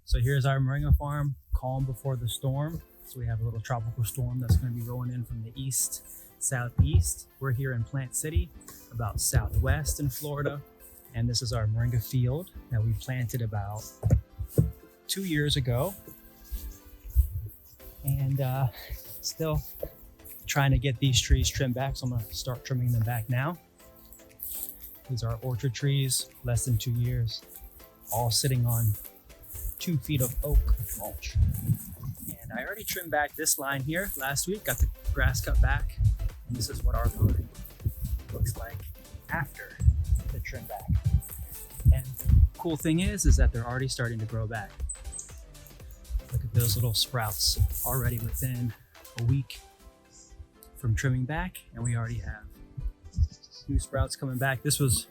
So here's our moringa farm, calm before the storm. So we have a little tropical storm that's going to be rolling in from the east, southeast. We're here in Plant City, about southwest in Florida. And this is our moringa field that we planted about 2 years ago. And still trying to get these trees trimmed back. So I'm going to start trimming them back now. These are orchard trees, less than 2 years, all sitting on 2 feet of oak mulch. And I already trimmed back this line here last week, got the grass cut back. And this is what our lawn looks like after the trim back. And the cool thing is that they're already starting to grow back. Look at those little sprouts already within a week from trimming back, and we already have new sprouts coming back. This was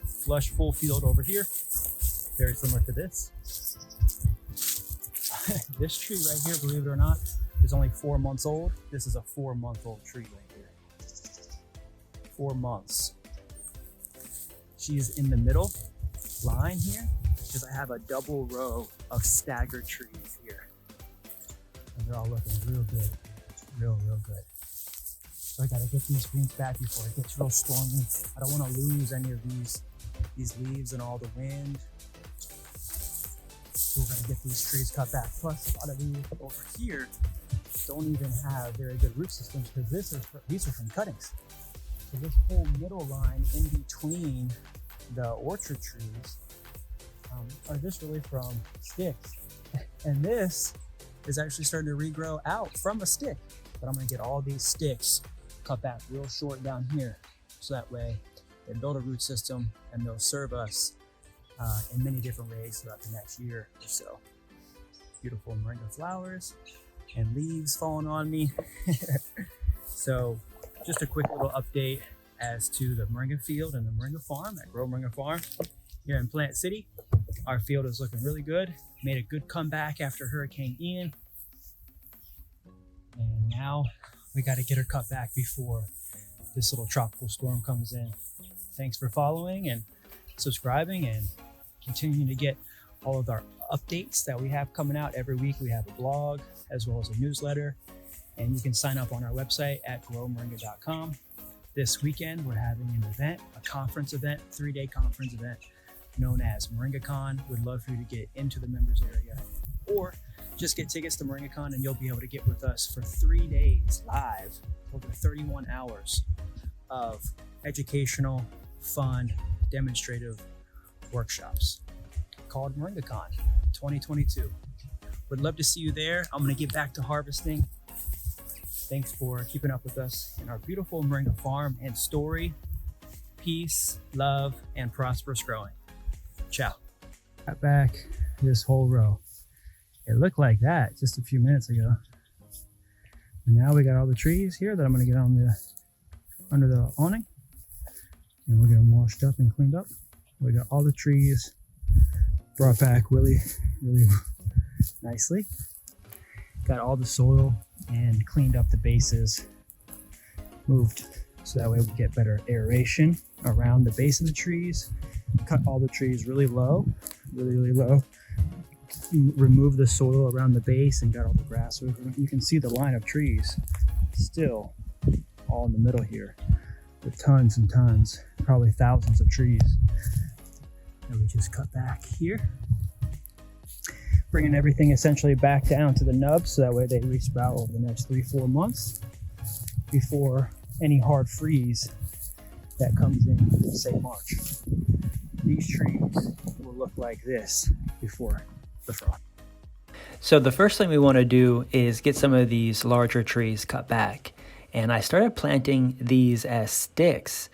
flush full field over here, very similar to this. This tree right here, believe it or not, is only 4 months old. This is a 4-month-old tree right here. 4 months. She's in the middle line here because I have a double row of staggered trees here. And they're all looking real good, real good. So I gotta get these greens back before it gets real stormy. I don't wanna lose any of these leaves and all the wind. So we're gonna get these trees cut back. Plus a lot of these over here don't even have very good root systems because these are from cuttings. So this whole middle line in between the orchard trees are just really from sticks. And this is actually starting to regrow out from a stick. But I'm gonna get all these sticks cut back real short down here. So that way they build a root system and they'll serve us in many different ways throughout the next year or so. Beautiful moringa flowers and leaves falling on me. So just a quick little update as to the moringa field and the moringa farm at Grow Moringa Farm here in Plant City. Our field is looking really good. Made a good comeback after Hurricane Ian. And now we got to get her cut back before this little tropical storm comes in. Thanks for following and subscribing and continuing to get all of our updates that we have coming out every week. We have a blog as well as a newsletter, and you can sign up on our website at growmoringa.com. This weekend, we're having an event, a conference event, 3-day conference event known as MoringaCon. We'd love for you to get into the members area or just get tickets to MoringaCon and you'll be able to get with us for 3 days live, over 31 hours of educational, fun, demonstrative workshops called MoringaCon 2022. Would love to see you there. I'm going to get back to harvesting. Thanks for keeping up with us in our beautiful moringa farm and story. Peace, love, and prosperous growing. Ciao. Got back this whole row. It looked like that just a few minutes ago. And now we got all the trees here that I'm going to get on under the awning. And we'll get them washed up and cleaned up. We got all the trees brought back really nicely. Got all the soil and cleaned up the bases, moved so that way we get better aeration around the base of the trees. Cut all the trees really low, really low. Remove the soil around the base and got all the grass over. You can see the line of trees still all in the middle here with tons and tons, probably thousands of trees that we just cut back here. Bringing everything essentially back down to the nub so that way they resprout over the next 3-4 months before any hard freeze that comes in, say March. These trees will look like this before the frost. So the first thing we want to do is get some of these larger trees cut back. And I started planting these as sticks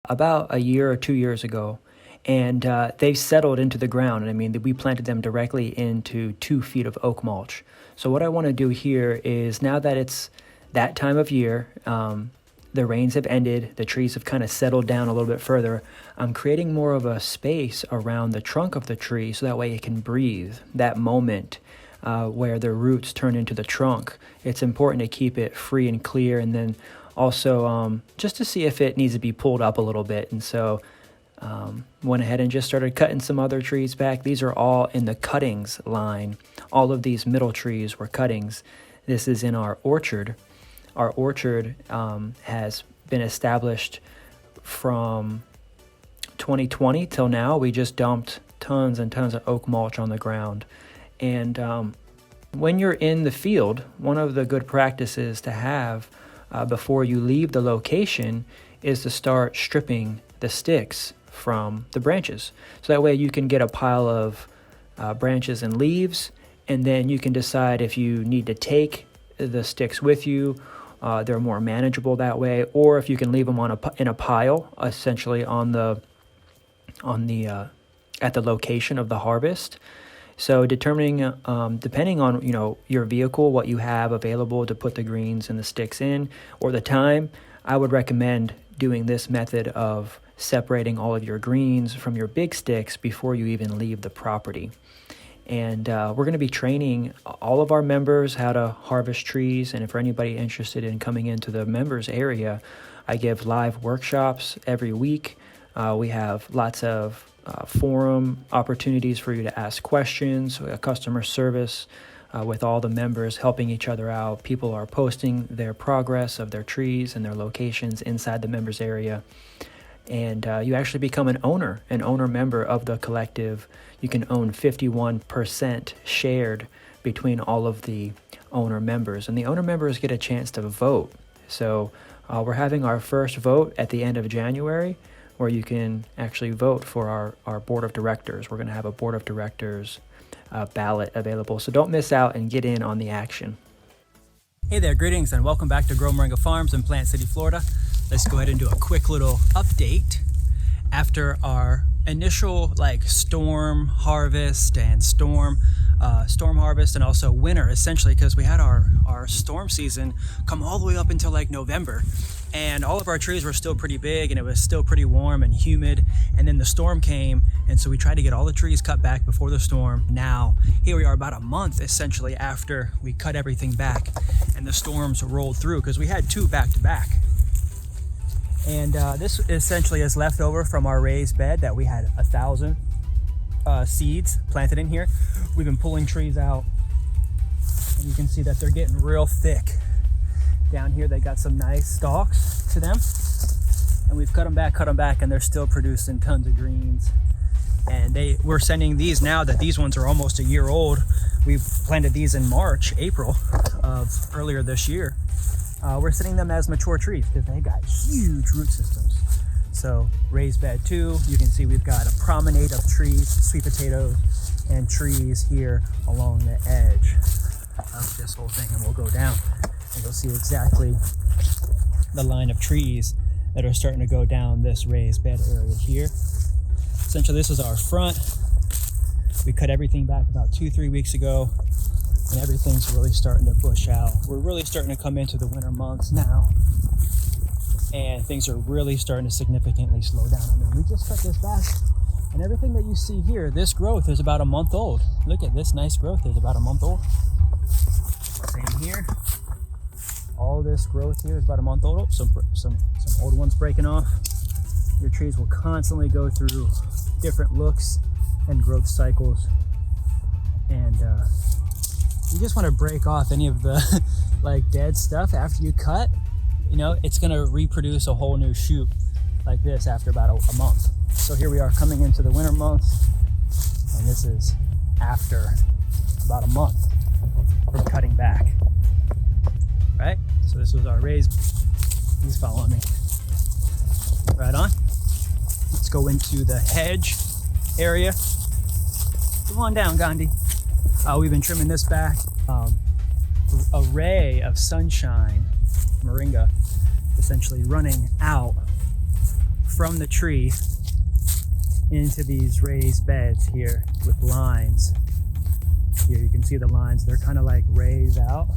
about a year or 2 years ago. And they've settled into the ground. I mean, we planted them directly into 2 feet of oak mulch. So what I want to do here is, now that it's that time of year, the rains have ended, the trees have kind of settled down a little bit further, I'm creating more of a space around the trunk of the tree so that way it can breathe. That moment where the roots turn into the trunk, it's important to keep it free and clear, and then also just to see if it needs to be pulled up a little bit. And so Went ahead and just started cutting some other trees back. These are all in the cuttings line. All of these middle trees were cuttings. This is in our orchard. Our orchard has been established from 2020 till now. We just dumped tons and tons of oak mulch on the ground. And when you're in the field, one of the good practices to have before you leave the location is to start stripping the sticks from the branches. So that way you can get a pile of branches and leaves, and then you can decide if you need to take the sticks with you. They're more manageable that way, or if you can leave them in a pile, essentially at the location of the harvest. So depending on your vehicle, what you have available to put the greens and the sticks in, or the time, I would recommend doing this method of separating all of your greens from your big sticks before you even leave the property. And we're going to be training all of our members how to harvest trees. And if anybody interested in coming into the members area, I give live workshops every week. We have lots of forum opportunities for you to ask questions, customer service with all the members helping each other out. People are posting their progress of their trees and their locations inside the members area. And you actually become an owner member of the collective. You can own 51% shared between all of the owner members. And the owner members get a chance to vote. So we're having our first vote at the end of January, where you can actually vote for our board of directors. We're going to have a board of directors ballot available. So don't miss out and get in on the action. Hey there, greetings and welcome back to Grow Moringa Farms in Plant City, Florida. Let's go ahead and do a quick little update after our initial storm harvest and storm harvest, and also winter, essentially, because we had our storm season come all the way up until November, and all of our trees were still pretty big and it was still pretty warm and humid. And then the storm came, and so we tried to get all the trees cut back before the storm. Now here we are about a month essentially after we cut everything back and the storms rolled through, because we had two back to back. And this essentially is left over from our raised bed that we had 1,000 seeds planted in here. We've been pulling trees out, and you can see that they're getting real thick. Down here they got some nice stalks to them, and we've cut them back, and they're still producing tons of greens. And we're sending these now that these ones are almost a year old. We planted these in April of earlier this year. We're sending them as mature trees because they got huge root systems. So raised bed 2, you can see we've got a promenade of trees, sweet potatoes, and trees here along the edge of this whole thing. And we'll go down and you'll see exactly the line of trees that are starting to go down this raised bed area here. Essentially, this is our front. We cut everything back about 2-3 weeks ago, and everything's really starting to bush out. We're really starting to come into the winter months now, and things are really starting to significantly slow down. I mean, we just cut this back, and everything that you see here, this growth is about a month old. Look at this nice growth is about a month old. Same here. All this growth here is about a month old. Some old ones breaking off. Your trees will constantly go through different looks and growth cycles, and you just want to break off any of the dead stuff after you cut. It's going to reproduce a whole new shoot like this after about a month. So here we are coming into the winter months, and this is after about a month from cutting back. Right? So this was our raised. He's following me. Right on. Let's go into the hedge area. Come on down, Gandhi. We've been trimming this back. A ray of sunshine, Moringa, essentially running out from the tree into these raised beds here with lines. Here you can see the lines. They're kind of rays out.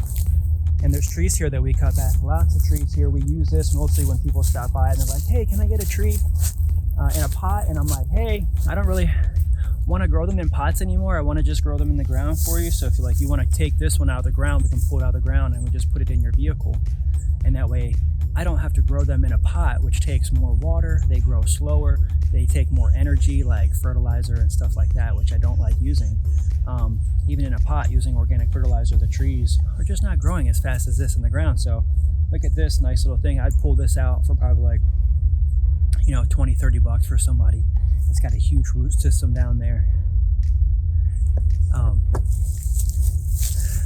And there's trees here that we cut back. Lots of trees here. We use this mostly when people stop by and they're like, hey, can I get a tree in a pot? And I'm like, hey, I don't really want to grow them in pots anymore. I want to just grow them in the ground for you. So if you want to take this one out of the ground, we can pull it out of the ground and we just put it in your vehicle. And that way I don't have to grow them in a pot, which takes more water. They grow slower. They take more energy, like fertilizer and stuff like that, which I don't like using. Even in a pot using organic fertilizer, the trees are just not growing as fast as this in the ground. So look at this nice little thing. I'd pull this out for probably like, you know, 20, 30 bucks for somebody. It's got a huge root system down there.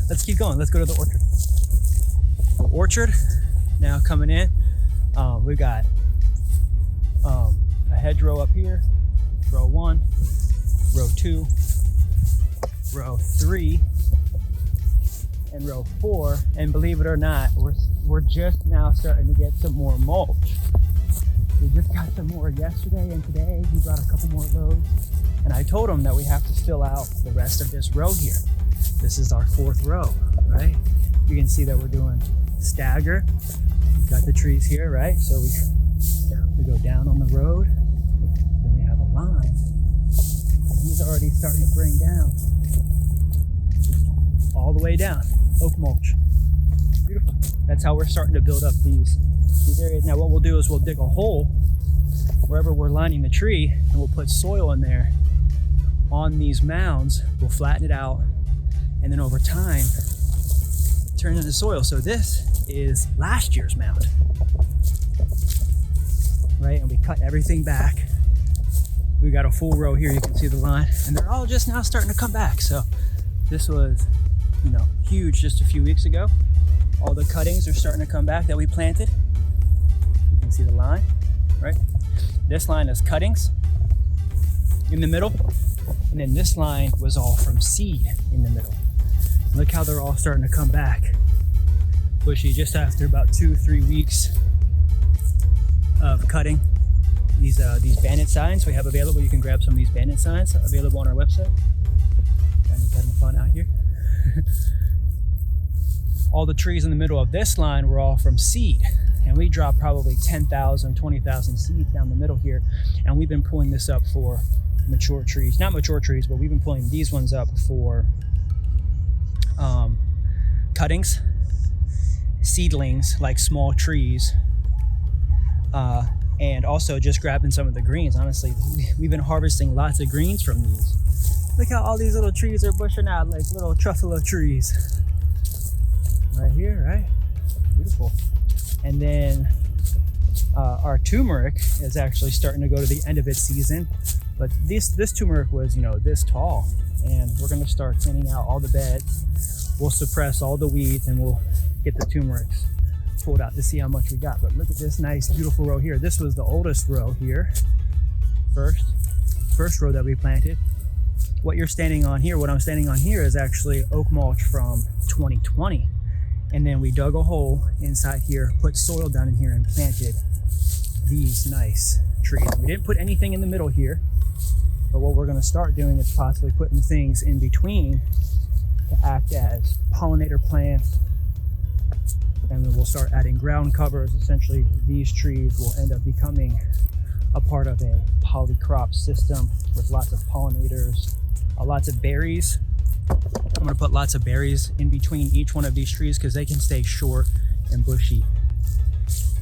Let's keep going. Let's go to the orchard. The orchard now coming in. We got a hedgerow up here, row 1, row 2, row 3, and row 4. And believe it or not, we're just now starting to get some more mulch. We just got some more yesterday and today. We brought a couple more loads. And I told him that we have to fill out the rest of this row here. This is our 4th row, right? You can see that we're doing stagger. We've got the trees here, right? So we go down on the road, then we have a line. And he's already starting to bring down all the way down, oak mulch. Beautiful. That's how we're starting to build up these areas. Now what we'll do is we'll dig a hole wherever we're lining the tree, and we'll put soil in there on these mounds. We'll flatten it out, and then over time turn into soil. So this is last year's mound, right? And we cut everything back. We got a full row here. You can see the line, and they're all just now starting to come back. So this was, you know, huge just a few weeks ago. All the cuttings are starting to come back that we planted. You can see the line, right? This line is cuttings in the middle, and then this line was all from seed in the middle. Look how they're all starting to come back. Bushy just after about 2-3 weeks of cutting. These bandit signs we have available. You can grab some of these bandit signs available on our website. Danny's having fun out here. All the trees in the middle of this line were all from seed. And we dropped probably 10,000, 20,000 seeds down the middle here. And we've been pulling this up for mature trees. Not mature trees, but we've been pulling these ones up for cuttings, seedlings, like small trees. And also just grabbing some of the greens. Honestly, we've been harvesting lots of greens from these. Look how all these little trees are bushing out like little truffula trees. Right here, right? Beautiful. And then our turmeric is actually starting to go to the end of its season. But this turmeric was, you know, this tall. And we're gonna start cleaning out all the beds. We'll suppress all the weeds and we'll get the turmerics pulled out to see how much we got. But look at this nice, beautiful row here. This was the oldest row here. First row that we planted. What you're standing on here, what I'm standing on here is actually oak mulch from 2020. And then we dug a hole inside here, put soil down in here and planted these nice trees. We didn't put anything in the middle here, but what we're gonna start doing is possibly putting things in between to act as pollinator plants. And then we'll start adding ground covers. Essentially, these trees will end up becoming a part of a polycrop system with lots of pollinators, lots of berries. I'm gonna put lots of berries in between each one of these trees because they can stay short and bushy.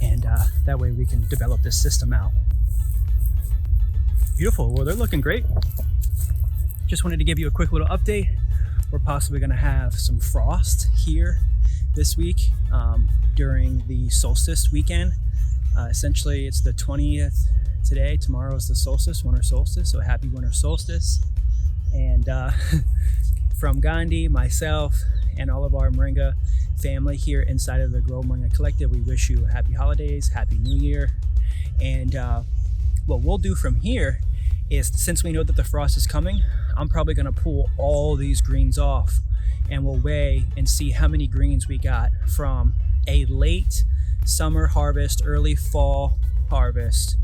And that way we can develop this system out. Beautiful, well, they're looking great. Just wanted to give you a quick little update. We're possibly gonna have some frost here this week during the solstice weekend. Essentially, it's the 20th today. Tomorrow is the solstice, winter solstice, so happy winter solstice. And from Gandhi, myself, and all of our Moringa family here inside of the Grow Moringa Collective, we wish you happy holidays, happy new year. And what we'll do from here is, since we know that the frost is coming, I'm probably gonna pull all these greens off and we'll weigh and see how many greens we got from a late summer harvest, early fall harvest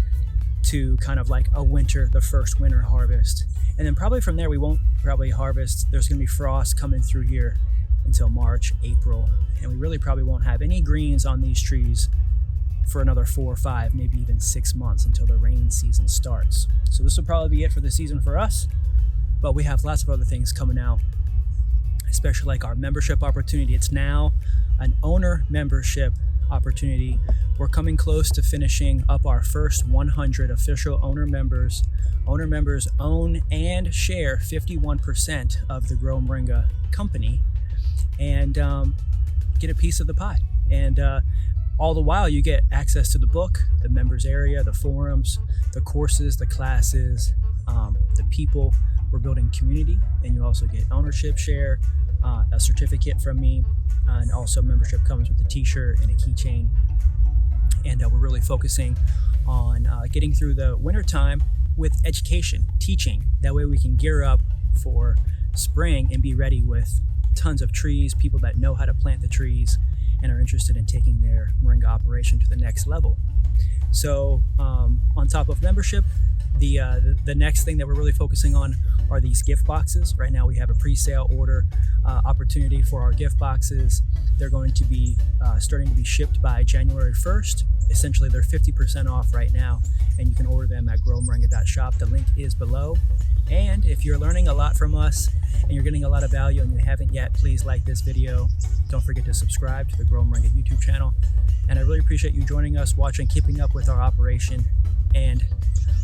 to kind of like a winter, the first winter harvest. And then probably from there, we won't probably harvest. There's gonna be frost coming through here until March, April. And we really probably won't have any greens on these trees for another 4 or 5, maybe even 6 months until the rain season starts. So this will probably be it for the season for us, but we have lots of other things coming out, especially like our membership opportunity. It's now an owner membership opportunity we're coming close to finishing up our first 100 official owner members. Owner members own and share 51% of the Grow Moringa company and get a piece of the pie. And all the while, you get access to the book, the members area, the forums, the courses, the classes, the people. We're building community, and you also get ownership share, a certificate from me, and also membership comes with a t-shirt and a keychain. And we're really focusing on getting through the wintertime with education, teaching. That way we can gear up for spring and be ready with tons of trees, people that know how to plant the trees and are interested in taking their Moringa operation to the next level. So on top of membership, the next thing that we're really focusing on are these gift boxes. Right now we have a pre-sale order opportunity for our gift boxes. They're going to be starting to be shipped by January 1st. Essentially, they're 50% off right now, and you can order them at growmoringa.shop. The link is below. And if you're learning a lot from us and you're getting a lot of value and you haven't yet, please like this video. Don't forget to subscribe to the Grow Moringa YouTube channel. And I really appreciate you joining us, watching, keeping up with our operation. And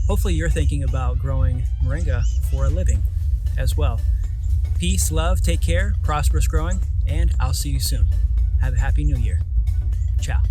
hopefully you're thinking about growing Moringa for a living as well. Peace, love, take care, prosperous growing, and I'll see you soon. Have a happy new year. Ciao.